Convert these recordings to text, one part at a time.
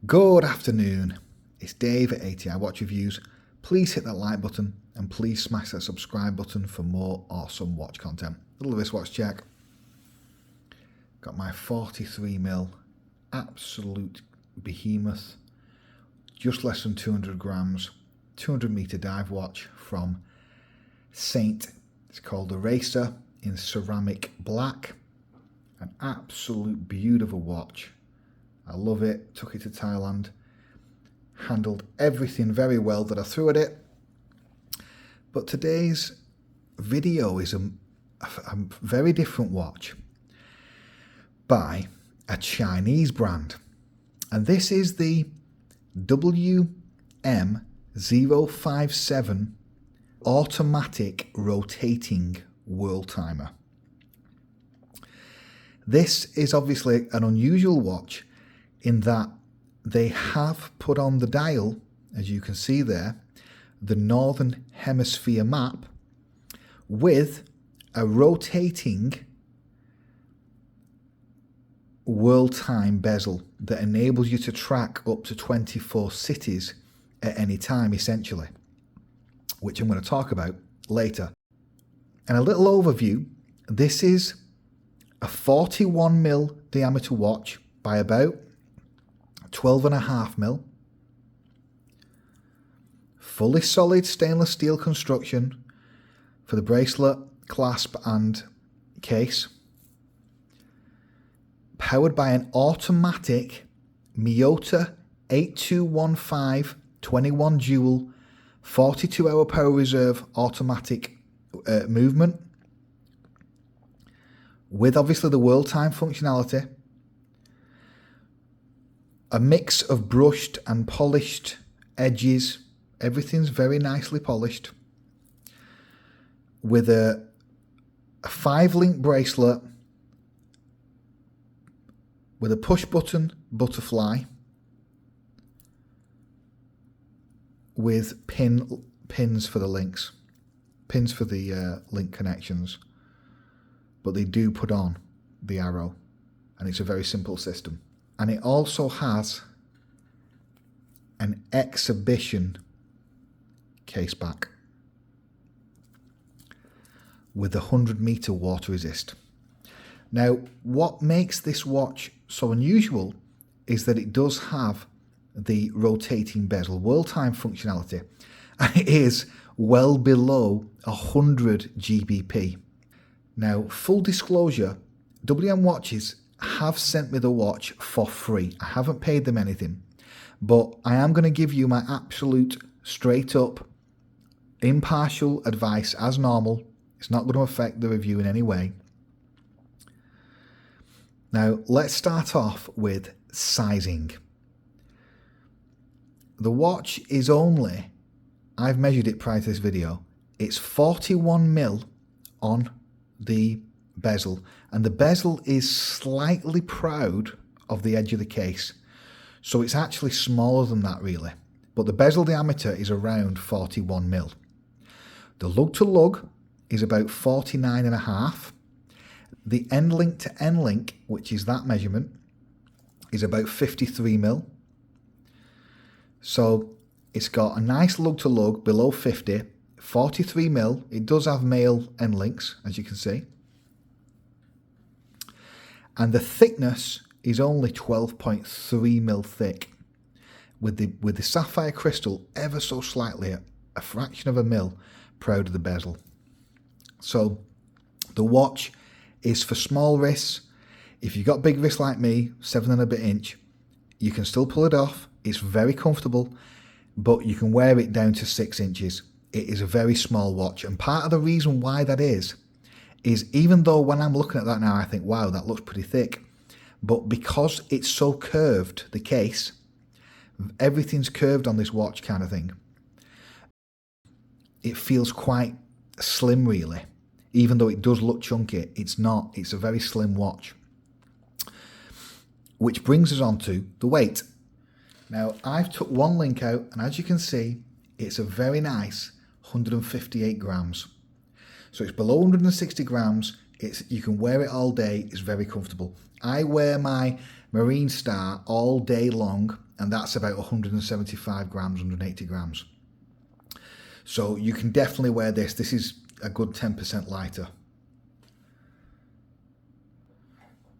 Good afternoon, it's Dave at ATI Watch Reviews. Please hit that like button and please smash that subscribe button for more awesome watch content. Little wristwatch check. Got my 43mm absolute behemoth, just less than 200 grams, 200 meter dive watch from Saint. It's called the Racer in ceramic black. An absolute beautiful watch. I love it. Took it to Thailand. Handled everything very well that I threw at it. But today's video is a very different watch by a Chinese brand. And this is the WM057 automatic rotating world timer. This is obviously an unusual watch in that they have put on the dial, as you can see there, the Northern Hemisphere map with a rotating world time bezel that enables you to track up to 24 cities at any time, essentially, which I'm going to talk about later. And a little overview, this is a 41mm diameter watch by about 12.5mm, fully solid stainless steel construction for the bracelet, clasp and case, powered by an automatic Miyota 8215 21 joule 42-hour power reserve automatic movement, with obviously the world time functionality, a mix of brushed and polished edges. Everything's very nicely polished, with a 5-link bracelet with a push button butterfly with pins for the links, pins for the link connections, but they do put on the arrow, and it's a very simple system. And it also has an exhibition case back with a 100-meter water resist. Now, what makes this watch so unusual is that it does have the rotating bezel world time functionality, and it is well below 100 GBP. Now, full disclosure, WM Watches have sent me the watch for free. I haven't paid them anything, but I am going to give you my absolute straight up impartial advice as normal. It's not going to affect the review in any way. Now, let's start off with sizing. The watch is only, I've measured it prior to this video, it's 41mm on the bezel, and the bezel is slightly proud of the edge of the case, so it's actually smaller than that really, but the bezel diameter is around 41mm. The lug to lug is about 49.5. The end link to end link, which is that measurement, is about 53mm. So it's got a nice lug to lug below 50, 43mm. It does have male end links, as you can see. And the thickness is only 12.3mm thick, with the sapphire crystal ever so slightly, a fraction of a mil, proud of the bezel. So the watch is for small wrists. If you've got big wrists like me, 7 and a bit inch, you can still pull it off. It's very comfortable, but you can wear it down to 6 inches. It is a very small watch, and part of the reason why that is even though when I'm looking at that now I think, wow, that looks pretty thick, but because it's so curved, the case, everything's curved on this watch kind of thing, it feels quite slim really. Even though it does look chunky, it's not. It's a very slim watch. Which brings us on to the weight. Now, I've took one link out, and as you can see, it's a very nice 158 grams. So it's below 160 grams. You can wear it all day. It's very comfortable. I wear my Marine Star all day long, and that's about 175 grams, 180 grams. So you can definitely wear this. This is a good 10% lighter.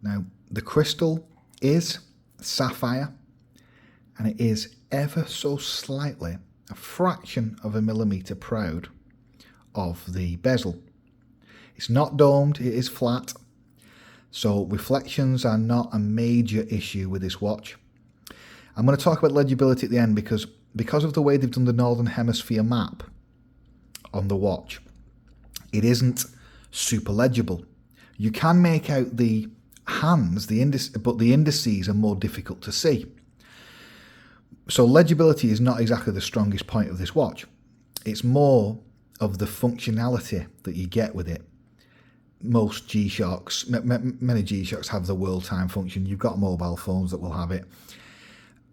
Now, the crystal is sapphire, and it is ever so slightly, a fraction of a millimetre proud of the bezel. It's not domed, it is flat, so reflections are not a major issue with this watch. I'm going to talk about legibility at the end because of the way they've done the Northern Hemisphere map on the watch, it isn't super legible. You can make out the hands, but the indices are more difficult to see. So legibility is not exactly the strongest point of this watch. It's more of the functionality that you get with it. Most G-Shocks, many G-Shocks have the world time function. You've got mobile phones that will have it.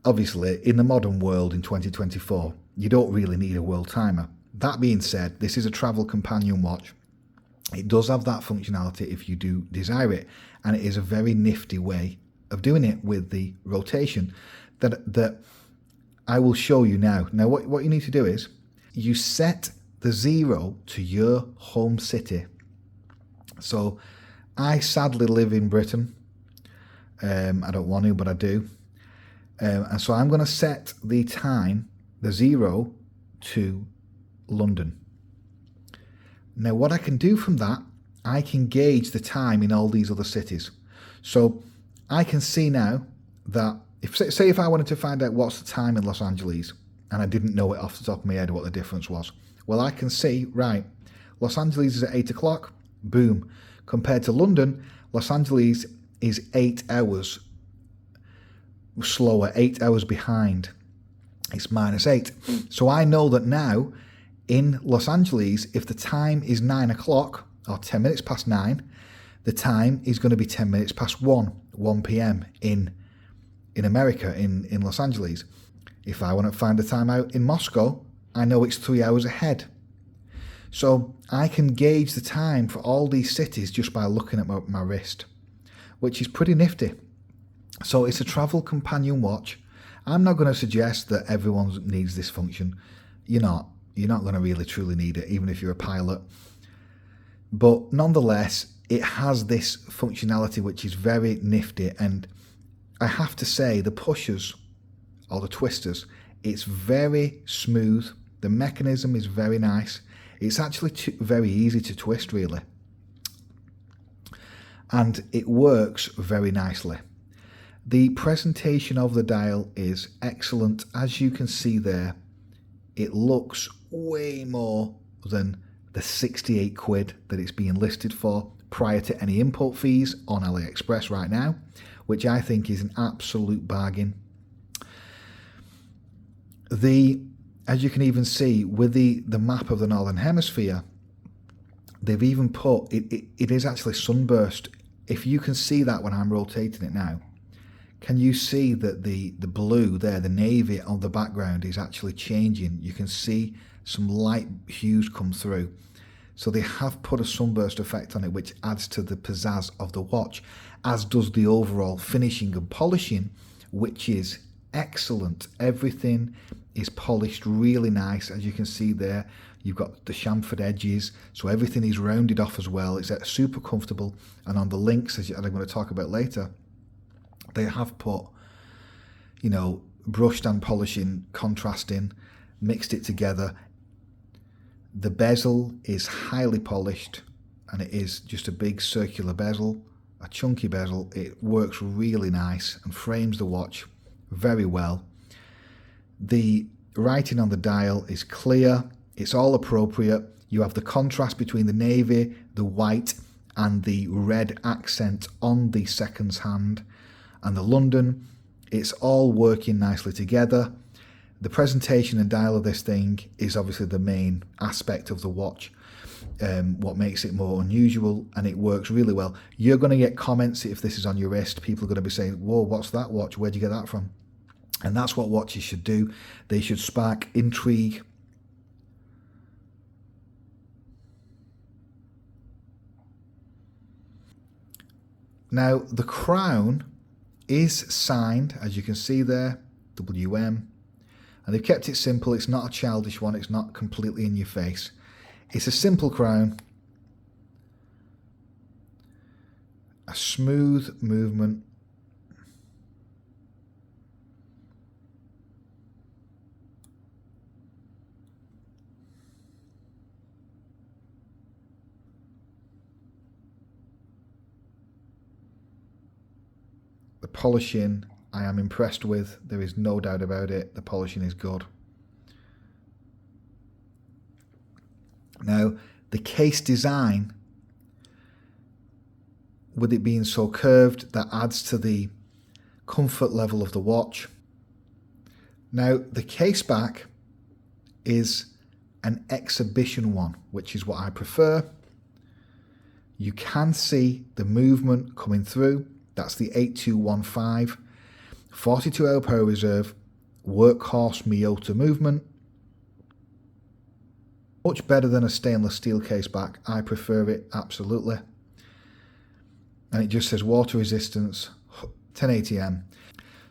Obviously, in the modern world in 2024, you don't really need a world timer. That being said, this is a travel companion watch. It does have that functionality if you do desire it, and it is a very nifty way of doing it with the rotation that I will show you now. Now, what you need to do is you set the 0 to your home city. So I sadly live in Britain. I don't want to, but I do. And so I'm going to set the time, the 0, to London. Now what I can do from that, I can gauge the time in all these other cities. So I can see now that, say if I wanted to find out what's the time in Los Angeles, and I didn't know it off the top of my head what the difference was, well, I can see, right, Los Angeles is at 8 o'clock, boom. Compared to London, Los Angeles is 8 hours slower, 8 hours behind. It's -8. So I know that now in Los Angeles, if the time is 9 o'clock or 10 minutes past 9, the time is going to be 10 minutes past 1 p.m. in America, in Los Angeles. If I want to find the time out in Moscow, I know it's 3 hours ahead. So I can gauge the time for all these cities just by looking at my wrist, which is pretty nifty. So it's a travel companion watch. I'm not going to suggest that everyone needs this function. You're not going to really truly need it, even if you're a pilot. But nonetheless, it has this functionality which is very nifty. And I have to say, the pushers, or the twisters, it's very smooth. The mechanism is very nice. It's actually very easy to twist, really. And it works very nicely. The presentation of the dial is excellent. As you can see there, it looks way more than the 68 quid that it's being listed for prior to any import fees on AliExpress right now, which I think is an absolute bargain. As you can even see with the map of the Northern Hemisphere, they've even put, it is actually sunburst. If you can see that when I'm rotating it now, can you see that the blue there, the navy on the background is actually changing? You can see some light hues come through. So they have put a sunburst effect on it, which adds to the pizzazz of the watch, as does the overall finishing and polishing, which is excellent. Everything is polished really nice. As you can see there, you've got the chamfered edges, so everything is rounded off as well. It's super comfortable. And on the links, as I'm going to talk about later, they have put, brushed and polishing, contrasting, mixed it together. The bezel is highly polished, and it is just a big circular bezel, a chunky bezel. It works really nice and frames the watch very well. The writing on the dial is clear. It's all appropriate. You have the contrast between the navy, the white, and the red accent on the seconds hand. And the London, it's all working nicely together. The presentation and dial of this thing is obviously the main aspect of the watch, what makes it more unusual, and it works really well. You're going to get comments if this is on your wrist. People are going to be saying, whoa, what's that watch? Where'd you get that from? And that's what watches should do. They should spark intrigue. Now, the crown is signed, as you can see there, WM. And they've kept it simple. It's not a childish one. It's not completely in your face. It's a simple crown. A smooth movement. The polishing I am impressed with. There is no doubt about it. The polishing is good. Now, the case design, with it being so curved, that adds to the comfort level of the watch. Now, the case back is an exhibition one, which is what I prefer. You can see the movement coming through. That's the 8215, 42 hour power reserve, workhorse Miyota movement. Much better than a stainless steel case back. I prefer it, absolutely. And it just says water resistance, 1080M.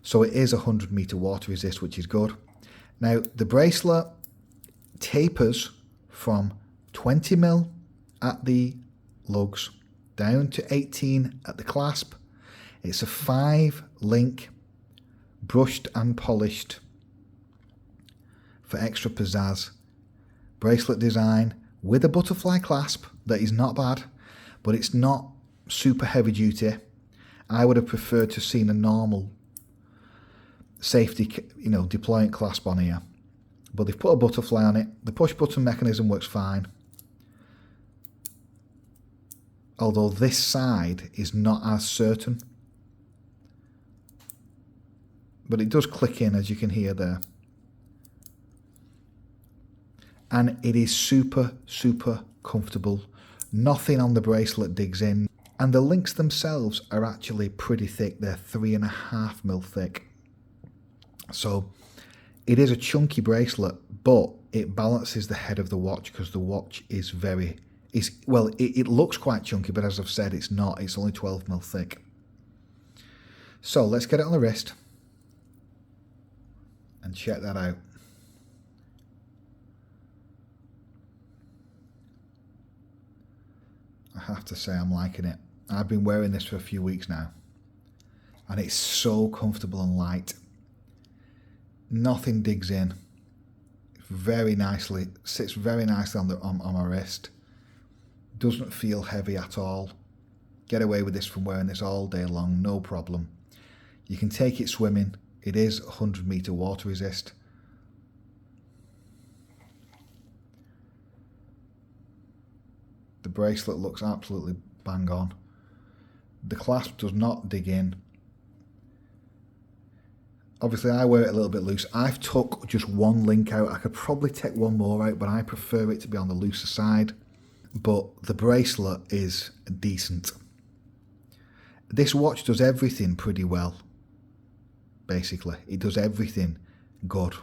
So it is 100 meter water resist, which is good. Now, the bracelet tapers from 20mm at the lugs down to 18 at the clasp. It's a 5-link, brushed and polished for extra pizzazz bracelet design with a butterfly clasp that is not bad, but it's not super heavy duty. I would have preferred to seen a normal safety, deployant clasp on here, but they've put a butterfly on it. The push button mechanism works fine, although this side is not as certain. But it does click in, as you can hear there. And it is super, super comfortable. Nothing on the bracelet digs in. And the links themselves are actually pretty thick. They're 3.5mm thick. So it is a chunky bracelet, but it balances the head of the watch because the watch is it looks quite chunky, but as I've said, it's not. It's only 12mm thick. So let's get it on the wrist and check that out. I have to say I'm liking it. I've been wearing this for a few weeks now, and it's so comfortable and light. Nothing digs in. Very nicely, sits very nicely on my wrist. Doesn't feel heavy at all. Get away with this from wearing this all day long, no problem. You can take it swimming. It is 100 meter water resist. The bracelet looks absolutely bang on. The clasp does not dig in. Obviously I wear it a little bit loose. I've took just one link out. I could probably take one more out, but I prefer it to be on the looser side. But the bracelet is decent. This watch does everything pretty well. Basically, it does everything good.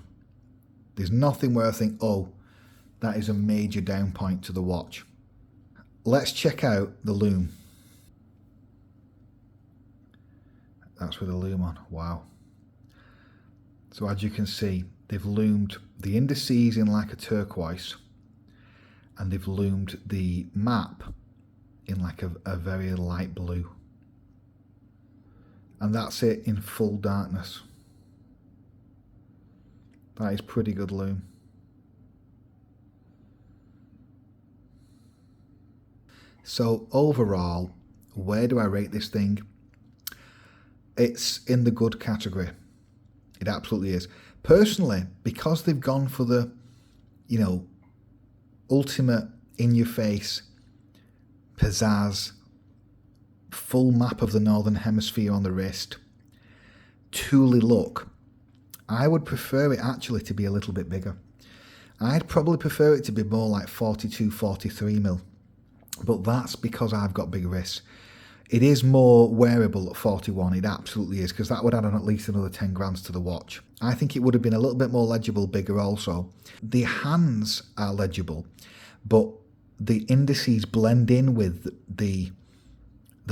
There's nothing where I think, oh, that is a major down point to the watch. Let's check out the Lume. That's with the Lume on. Wow. So as you can see, they've loomed the indices in like a turquoise, and they've loomed the map in like a very light blue. And that's it in full darkness. That is pretty good Lume. So overall, where do I rate this thing? It's in the good category. It absolutely is. Personally, because they've gone for the, ultimate in-your-face, pizzazz, full map of the Northern Hemisphere on the wrist, Thule look, I would prefer it actually to be a little bit bigger. I'd probably prefer it to be more like 42, 43mm, but that's because I've got big wrists. It is more wearable at 41, it absolutely is, because that would add on at least another 10 grand to the watch. I think it would have been a little bit more legible, bigger also. The hands are legible, but the indices blend in with the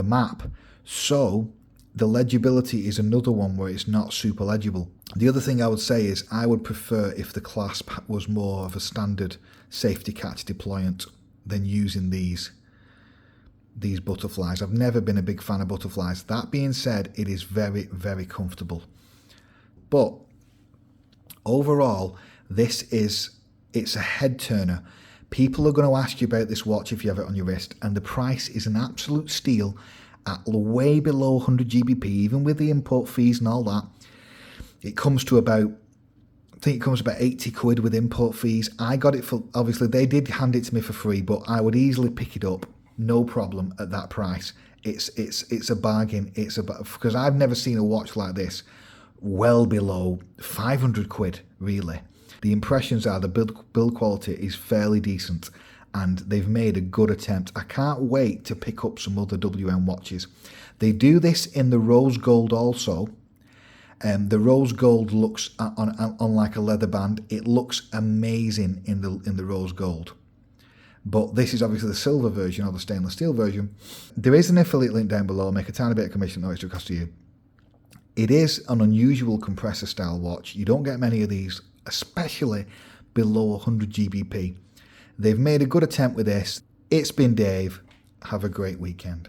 map, so The legibility is another one where it's not super legible. The other thing I would say is I would prefer if the clasp was more of a standard safety catch deployant than using these butterflies. I've never been a big fan of butterflies. That being said, it is very, very comfortable. But overall, it's a head turner. People are going to ask you about this watch if you have it on your wrist, and the price is an absolute steal at way below 100 GBP, even with the import fees and all that. It comes to about, I think it comes to about 80 quid with import fees. I got it for, obviously they did hand it to me for free, but I would easily pick it up, no problem, at that price. It's a bargain. Because I've never seen a watch like this well below 500 quid, really. The impressions are the build quality is fairly decent, and they've made a good attempt. I can't wait to pick up some other WM watches. They do this in the rose gold also. The rose gold looks on like a leather band. It looks amazing in the rose gold. But this is obviously the silver version or the stainless steel version. There is an affiliate link down below. Make a tiny bit of commission, no extra cost to you. It is an unusual compressor style watch. You don't get many of these, especially below 100 GBP. They've made a good attempt with this. It's been Dave. Have a great weekend.